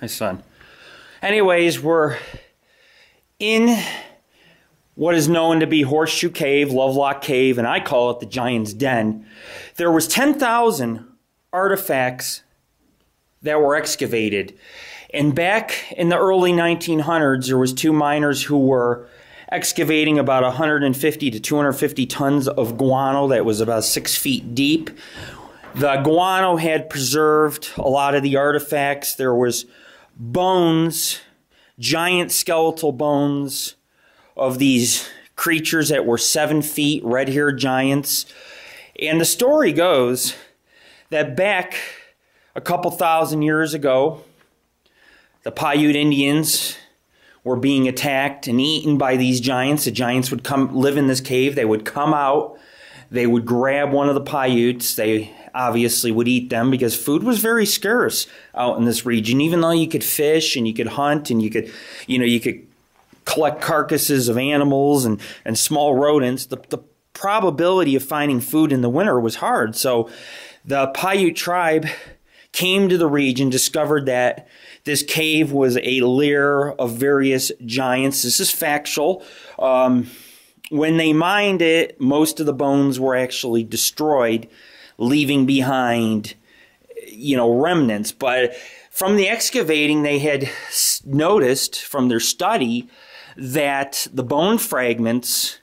Hi, son. Anyways, we're in what is known to be Horseshoe Cave, Lovelock Cave, and I call it the Giant's Den. There was 10,000 artifacts that were excavated. And back in the early 1900s, there was two miners who were excavating about 150 to 250 tons of guano that was about 6 feet deep. The guano had preserved a lot of the artifacts. There was bones, giant skeletal bones of these creatures that were 7 feet, red-haired giants. And the story goes that back a couple thousand years ago, the Paiute Indians were being attacked and eaten by these giants. The giants would come live in this cave. They would come out. They would grab one of the Paiutes. They obviously would eat them because food was very scarce out in this region. Even though you could fish and you could hunt and you could collect carcasses of animals and small rodents, the probability of finding food in the winter was hard. So the Paiute tribe came to the region, discovered that this cave was a lair of various giants. This is factual. When they mined it, most of the bones were actually destroyed, leaving behind, remnants. But from the excavating, they had noticed from their study that the bone fragments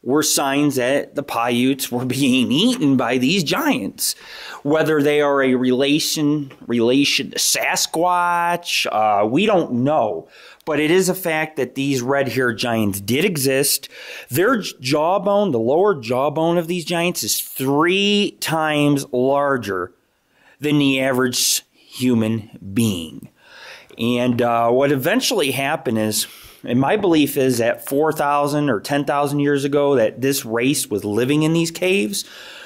were signs that the Paiutes were being eaten by these giants. Whether they are a relation to Sasquatch, we don't know. But it is a fact that these red-haired giants did exist. Their jawbone, the lower jawbone of these giants, is 3 times larger than the average human being. And what eventually happened is, and my belief is that 4,000 or 10,000 years ago that this race was living in these caves,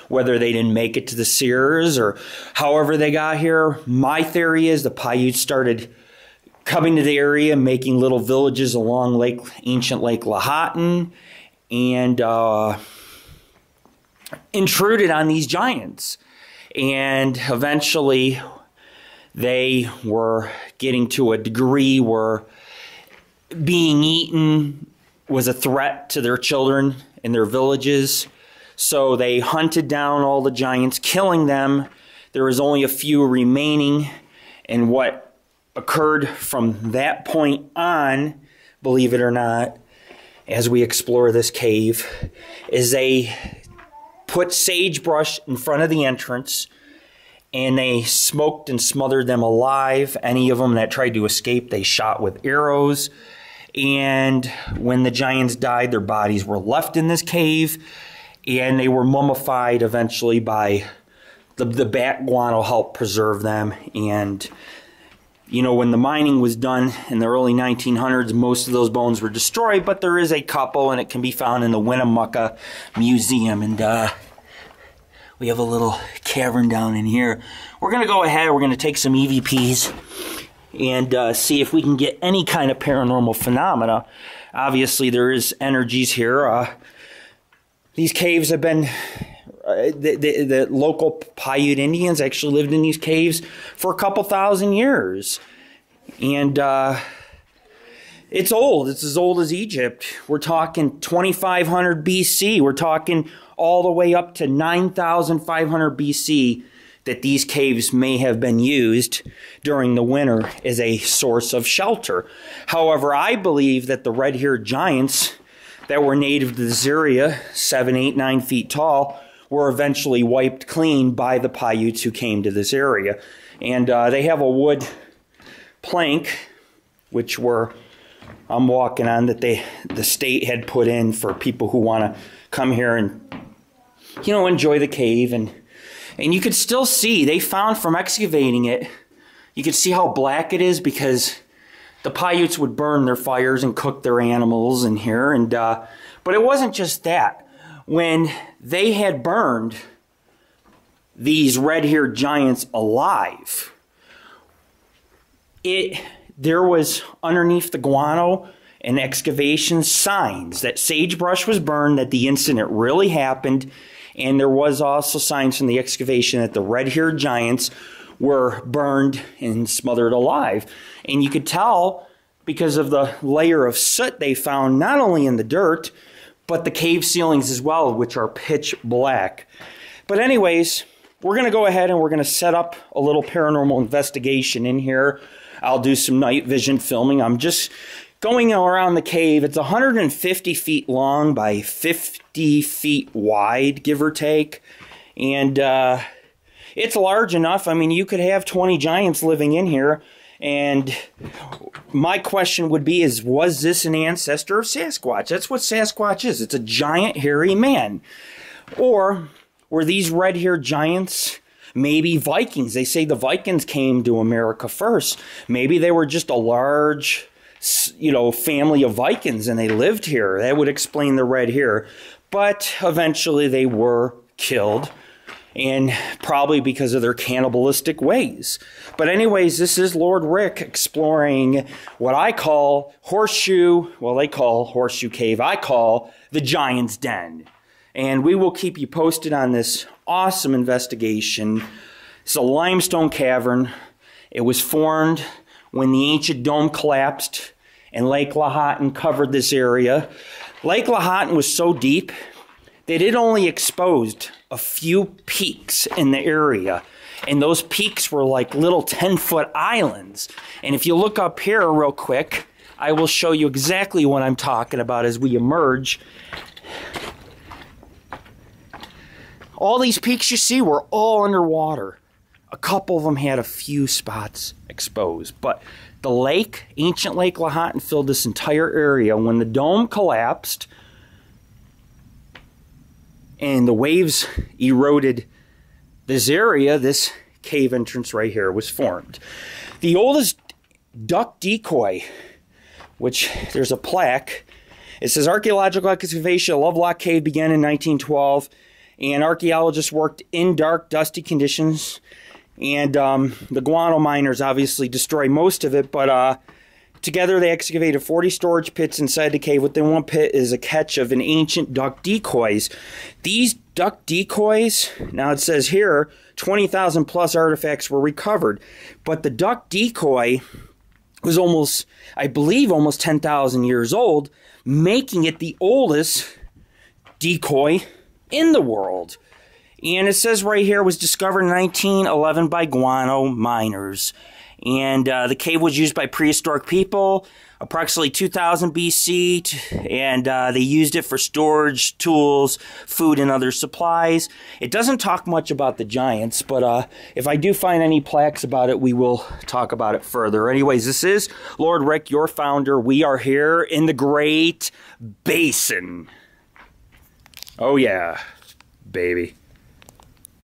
whether they didn't make it to the Sears or however they got here. My theory is the Paiutes started coming to the area, making little villages along ancient Lake Lahontan, and intruded on these giants. And eventually they were getting to a degree where being eaten was a threat to their children in their villages. So they hunted down all the giants, killing them. There was only a few remaining. And what occurred from that point on, believe it or not, as we explore this cave, is they put sagebrush in front of the entrance, and they smoked and smothered them alive. Any of them that tried to escape, they shot with arrows. And when the giants died, their bodies were left in this cave, and they were mummified eventually by the bat guano helped preserve them. And, when the mining was done in the early 1900s, most of those bones were destroyed, but there is a couple, and it can be found in the Winnemucca Museum. And we have a little cavern down in here. We're going to go ahead, we're going to take some EVPs and see if we can get any kind of paranormal phenomena. Obviously, there is energies here. These caves have been... The local Paiute Indians actually lived in these caves for a couple thousand years. And it's old. It's as old as Egypt. We're talking 2500 BC. We're talking all the way up to 9500 BC that these caves may have been used during the winter as a source of shelter. However, I believe that the red-haired giants that were native to this area, 7, 8, 9 feet tall, were eventually wiped clean by the Paiutes who came to this area. And they have a wood plank, which I'm walking on, that the state had put in for people who want to come here and, enjoy the cave. And you could still see, they found from excavating it, you could see how black it is because the Paiutes would burn their fires and cook their animals in here. And but it wasn't just that. When they had burned these red-haired giants alive, there was underneath the guano and excavation signs that sagebrush was burned, that the incident really happened, and there was also signs from the excavation that the red-haired giants were burned and smothered alive. And you could tell because of the layer of soot they found not only in the dirt, but the cave ceilings as well, which are pitch black. But anyways, we're going to go ahead and we're going to set up a little paranormal investigation in here. I'll do some night vision filming. I'm just going around the cave. It's 150 feet long by 50 feet wide, give or take. And it's large enough. I mean, you could have 20 giants living in here. And my question would be was this an ancestor of Sasquatch? That's what Sasquatch is. It's a giant, hairy man. Or were these red-haired giants maybe Vikings? They say the Vikings came to America first. Maybe they were just a large, family of Vikings and they lived here. That would explain the red hair. But eventually they were killed, and probably because of their cannibalistic ways. But anyways, this is Lord Rick exploring what I call Horseshoe, well, they call Horseshoe Cave, I call the Giant's Den. And we will keep you posted on this awesome investigation. It's a limestone cavern. It was formed when the ancient dome collapsed and Lake Lahontan covered this area. Lake Lahontan was so deep that it only exposed a few peaks in the area. And those peaks were like little 10-foot islands. And if you look up here real quick, I will show you exactly what I'm talking about as we emerge. All these peaks you see were all underwater. A couple of them had a few spots exposed. But the lake, ancient Lake Lahontan, filled this entire area. When the dome collapsed and the waves eroded this area, this cave entrance right here was formed. The oldest duck decoy, which there's a plaque, it says archaeological excavation of Lovelock Cave began in 1912, and archaeologists worked in dark, dusty conditions, and the guano miners obviously destroyed most of it, but together they excavated 40 storage pits inside the cave. Within one pit is a catch of an ancient duck decoys. These duck decoys, now it says here, 20,000 plus artifacts were recovered, but the duck decoy was almost, I believe, almost 10,000 years old, making it the oldest decoy in the world. And it says right here, it was discovered in 1911 by guano miners. And the cave was used by prehistoric people approximately 2000 BC, and they used it for storage, tools, food, and other supplies. It doesn't talk much about the giants, but if I do find any plaques about it, we will talk about it further. Anyways, this is Lord Rick, your founder. We are here in the Great Basin. Oh yeah, baby.